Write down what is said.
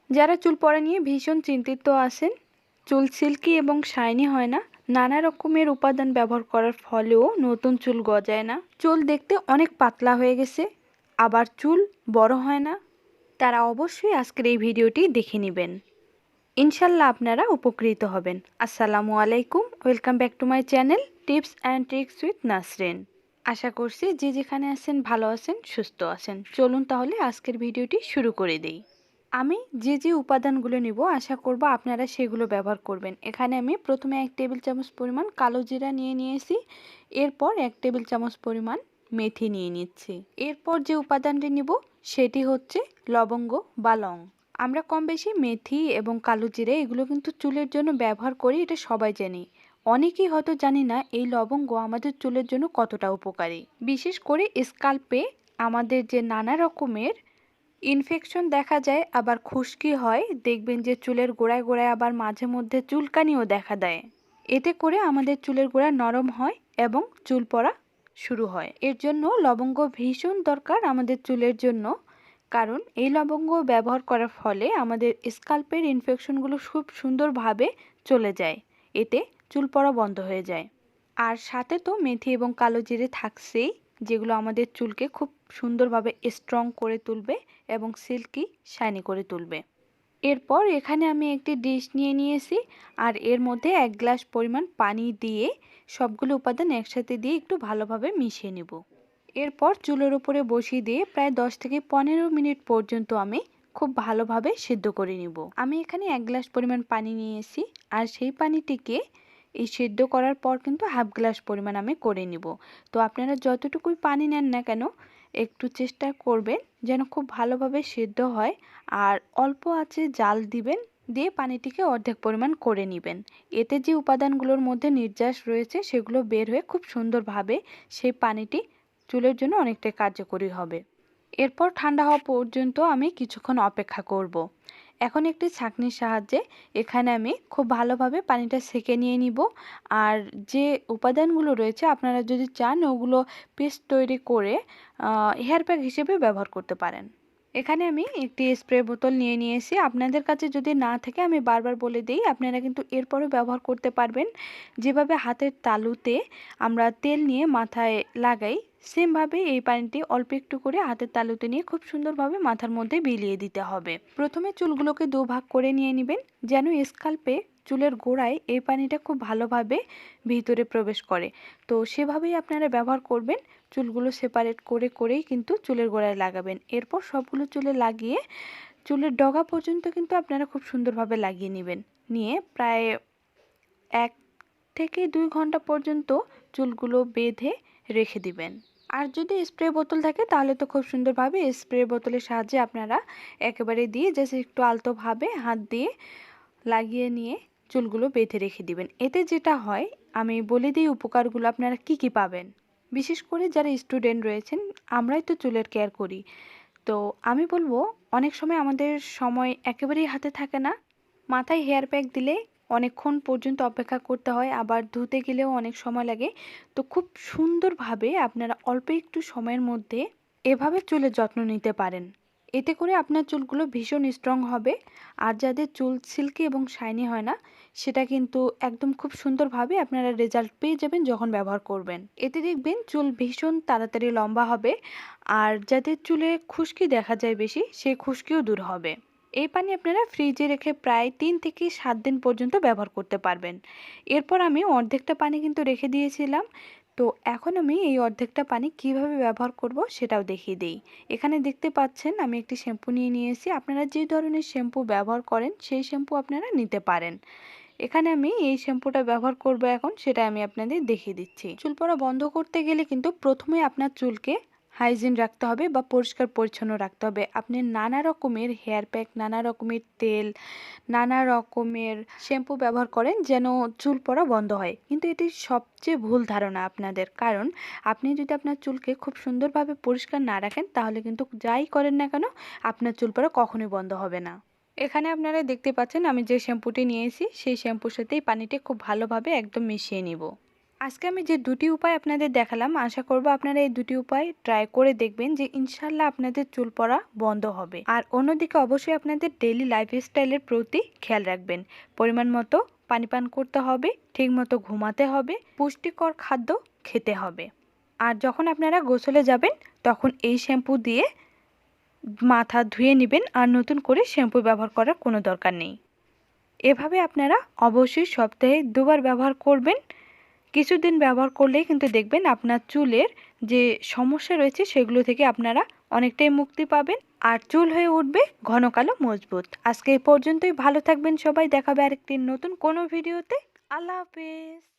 যারা চুল পড়া নিয়ে ভীষণ চিন্তিত আছেন, চুল সিল্কি এবং শাইনি হয় না, নানা রকমের উপাদান ব্যবহার করার ফলেও নতুন চুল গজায় না, চুল দেখতে অনেক পাতলা হয়ে গেছে, আবার চুল বড় হয় না, তারা অবশ্যই আজকের এই ভিডিওটি দেখে নেবেন। ইনশাল্লাহ আপনারা উপকৃত হবেন। আসসালামু আলাইকুম, welcome back to my channel tips and tricks with Nasrin. আশা করছি যে যেখানে আছেন ভালো আছেন, সুস্থ আছেন। চলুন তাহলে আজকের ভিডিওটি শুরু করে দিই। আমি যে উপাদানগুলো নিব আশা করব আপনারা সেগুলো ব্যবহার করবেন। এখানে আমি প্রথমে 1 টেবিল চামচ পরিমাণ কালো জিরা নিয়েছি, এরপর 1 টেবিল চামচ পরিমাণ মেথি নিয়ে নিচ্ছি। এরপর যে উপাদানটি নিব সেটি হচ্ছে লবঙ্গ বা লং। আমরা কম বেশি মেথি এবং কালো জিরা এগুলো কিন্তু চুলের জন্য ব্যবহার করি, এটা সবাই জানি। অনেকেই হয়তো জানি না এই লবঙ্গ আমাদের চুলের জন্য কতটা উপকারী। বিশেষ করে স্কাল্পে আমাদের যে নানা রকমের ইনফেকশন দেখা যায়, আবার খুশকি হয়, দেখবেন যে চুলের গোড়ায় গোড়ায় আবার মাঝে মধ্যে চুলকানিও দেখা দেয়। এতে করে আমাদের চুলের গোড়া নরম হয় এবং চুল পড়া শুরু হয়। এর জন্য লবঙ্গ ভীষণ দরকার আমাদের চুলের জন্য, কারণ এই লবঙ্গ ব্যবহার করার ফলে আমাদের স্কাল্পের ইনফেকশনগুলো খুব সুন্দরভাবে চলে যায়, এতে চুল পড়া বন্ধ হয়ে যায়। আর সাথে তো মেথি এবং কালো জিরে থাকছেই, যেগুলো আমাদের চুলকে খুব সুন্দরভাবে স্ট্রং করে তুলবে এবং সিল্কি শাইনি করে তুলবে। এরপর এখানে আমি একটি ডিশ নিয়েছি, আর এর মধ্যে 1 গ্লাস পরিমাণ পানি দিয়ে সবগুলো উপাদান একসাথে দিয়ে একটু ভালোভাবে মিশিয়ে নেব। এরপর চুলের উপরে বসিয়ে দিয়ে প্রায় 10 থেকে 15 মিনিট পর্যন্ত আমি খুব ভালোভাবে সিদ্ধ করে নিব। আমি এখানে 1 গ্লাস পরিমাণ পানি নিয়েছি, আর সেই পানিটিকে এই সিদ্ধ করার পর কিন্তু হাফ গ্লাস পরিমাণ আমি করে নিব। তো আপনারা যতটুকুই পানি নেন না কেন, একটু চেষ্টা করবেন যেন খুব ভালোভাবে সিদ্ধ হয়, আর অল্প আঁচে জাল দিবেন, দিয়ে পানিটিকে অর্ধেক পরিমাণ করে নেবেন। এতে যে উপাদানগুলোর মধ্যে নির্যাস রয়েছে সেগুলো বের হয়ে খুব সুন্দরভাবে সেই পানিটি চুলের জন্য অনেকটাই কার্যকরী হবে। এরপর ঠান্ডা হওয়া পর্যন্ত আমি কিছুক্ষণ অপেক্ষা করব। এখন একটি ছাঁকনির সাহায্যে এখানে আমি খুব ভালোভাবে পানিটা ছেঁকে নিয়ে নিব। আর যে উপাদানগুলো রয়েছে আপনারা যদি চান ওগুলো পেস্ট তৈরি করে হেয়ার প্যাক হিসেবে ব্যবহার করতে পারেন। এখানে আমি একটি স্প্রে বোতল নিয়েছি। আপনাদের কাছে যদি না থাকে আমি বারবার বলে দিই, আপনারা কিন্তু এরপরও ব্যবহার করতে পারবেন। যেভাবে হাতের তালুতে আমরা তেল নিয়ে মাথায় লাগাই, সেমভাবে এই পানিটি অল্প একটু করে হাতের তালুতে নিয়ে খুব সুন্দরভাবে মাথার মধ্যে বিলিয়ে দিতে হবে। প্রথমে চুলগুলোকে 2 ভাগ করে নিয়ে নেবেন, যেন স্কাল্পে চুলের গোড়ায় এই পানিটা খুব ভালোভাবে ভিতরে প্রবেশ করে। তো সেভাবেই আপনারা ব্যবহার করবেন। চুলগুলো সেপারেট করেই কিন্তু চুলের গোড়ায় লাগাবেন। এরপর সবগুলো চুলে লাগিয়ে চুলের ডগা পর্যন্ত কিন্তু আপনারা খুব সুন্দরভাবে লাগিয়ে নেবেন। নিয়ে প্রায় 1 থেকে 2 ঘন্টা পর্যন্ত চুলগুলো বেঁধে রেখে দিবেন। আর যদি স্প্রে বোতল থাকে তাহলে তো খুব সুন্দরভাবে স্প্রে বোতলের সাহায্যে আপনারা একেবারে দিয়ে জাস্ট একটু আলতোভাবে হাত দিয়ে লাগিয়ে নিয়ে চুলগুলো বেঁধে রেখে দিবেন। এতে যেটা হয়, আমি বলে দিই উপকারগুলো আপনারা কি কি পাবেন। বিশেষ করে যারা স্টুডেন্ট রয়েছেন, আমরাই তো চুলের কেয়ার করি, তো আমি বলবো অনেক সময় আমাদের সময় একেবারেই হাতে থাকে না। মাথায় হেয়ার প্যাক দিলে অনেকক্ষণ পর্যন্ত অপেক্ষা করতে হয়, আবার ধুতে গেলেও অনেক সময় লাগে। তো খুব সুন্দরভাবে আপনারা অল্প একটু সময়ের মধ্যে এভাবে চুলের যত্ন নিতে পারেন। এতে করে আপনার চুলগুলো ভীষণ স্ট্রং হবে। আর যাদের চুল সিল্কি এবং শাইনি হয় না, সেটা কিন্তু একদম খুব সুন্দরভাবে আপনারা রেজাল্ট পেয়ে যাবেন যখন ব্যবহার করবেন। এতে দেখবেন চুল ভীষণ তাড়াতাড়ি লম্বা হবে, আর যাদের চুলে খুশকি দেখা যায় বেশি, সেই খুশকিও দূর হবে। এই পানি আপনারা ফ্রিজে রেখে প্রায় 3 থেকে 7 দিন পর্যন্ত ব্যবহার করতে পারবেন। এরপর আমি অর্ধেকটা পানি কিন্তু রেখে দিয়েছিলাম। তো এখন আমি এই অর্ধেকটা পানি কিভাবে ব্যবহার করব সেটাও দেখিয়ে দিই। এখানে দেখতে পাচ্ছেন আমি একটি শ্যাম্পু নিয়েছি। আপনারা যে ধরনের শ্যাম্পু ব্যবহার করেন সেই শ্যাম্পু আপনারা নিতে পারেন। এখানে আমি এই শ্যাম্পুটা ব্যবহার করব এখন, সেটা আমি আপনাদের দেখিয়ে দিচ্ছি। চুল পড়া বন্ধ করতে গেলে কিন্তু প্রথমে আপনার চুলকে হাইজিন রাখতে হবে বা পরিষ্কার পরিচ্ছন্ন রাখতে হবে। আপনি নানা রকমের হেয়ার প্যাক, নানা রকমের তেল, নানা রকমের শ্যাম্পু ব্যবহার করেন যেন চুল পড়া বন্ধ হয়, কিন্তু এটি সবচেয়ে ভুল ধারণা আপনাদের। কারণ আপনি যদি আপনার চুলকে খুব সুন্দরভাবে পরিষ্কার না রাখেন, তাহলে কিন্তু যাই করেন না কেন আপনার চুল পড়া কখনোই বন্ধ হবে না। এখানে আপনারা দেখতে পাচ্ছেন আমি যে শ্যাম্পুটি নিয়েছি সেই শ্যাম্পুর সাথে এই পানিটি খুব ভালোভাবে একদম মিশিয়ে নিব। আজকে আমি যে দুটি উপায় আপনাদের দেখালাম, আশা করব আপনারা এই দুটি উপায় ট্রাই করে দেখবেন, যে ইনশাল্লাহ আপনাদের চুল পড়া বন্ধ হবে। আর অন্যদিকে অবশ্যই আপনাদের ডেইলি লাইফস্টাইলের প্রতি খেয়াল রাখবেন। পরিমাণ মতো পানি পান করতে হবে, ঠিক মতো ঘুমাতে হবে, পুষ্টিকর খাদ্য খেতে হবে। আর যখন আপনারা গোসলে যাবেন তখন এই শ্যাম্পু দিয়ে মাথা ধুয়ে নেবেন, আর নতুন করে শ্যাম্পু ব্যবহার করার কোনো দরকার নেই। এভাবে আপনারা অবশ্যই সপ্তাহে দুবার ব্যবহার করবেন। কিছুদিন ব্যবহার করলেই কিন্তু দেখবেন আপনার চুলের যে সমস্যা রয়েছে সেগুলো থেকে আপনারা অনেকটাই মুক্তি পাবেন, আর চুল হয়ে উঠবে ঘন কালো মজবুত। আজকে এই পর্যন্তই। ভালো থাকবেন সবাই, দেখাবে আরেকটি নতুন কোনো ভিডিওতে। আল্লাহ হাফেজ।